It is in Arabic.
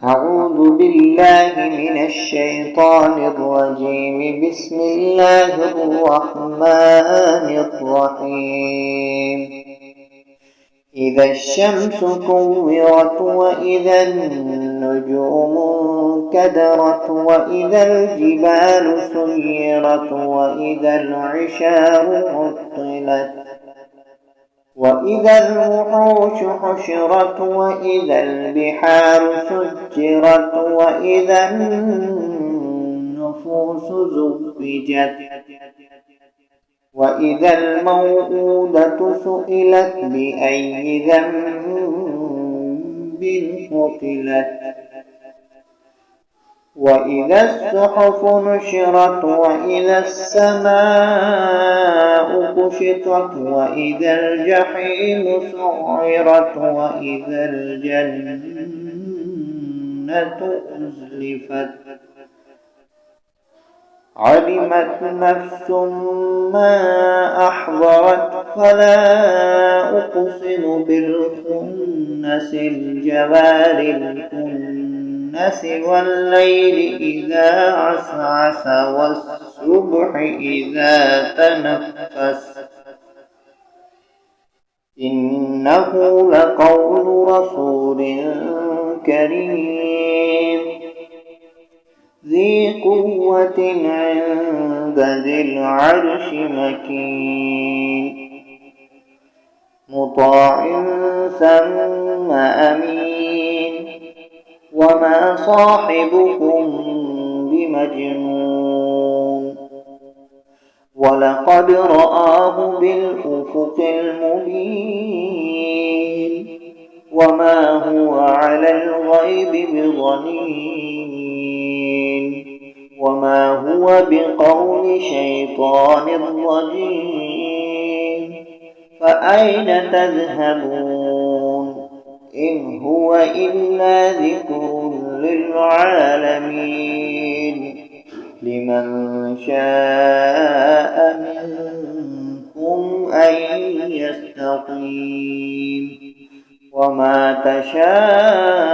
أعوذ بالله من الشيطان الرجيم. بسم الله الرحمن الرحيم. إذا الشمس كورت وإذا النجوم انكدرت وإذا الجبال سيرت وإذا العشار عطلت وإذا الوحوش حشرت وإذا البحار سجرت وإذا النفوس زوجت وإذا الموءودة سئلت بأي ذنب قتلت وإذا الصحف نشرت وإذا السماء كشطت وإذا الجحيم سعرت وإذا الجنة أزلفت علمت نفس ما أحضرت فلا أقسم بالخنس الجوار الكنس والليل إذا عسعس والصبح إذا تنفس إنه لقول رسول كريم ذي قوة عند ذي العرش مكين مطاع ثم أمين وما صاحبكم بمجنون ولقد رآه بالأفق المبين وما هو على الغيب بضنين وما هو بقول شيطان رجيم فأين تذهبون إن هو إلا ذكر للعالمين لمن شاء منكم أن يستقيم وما تشاءون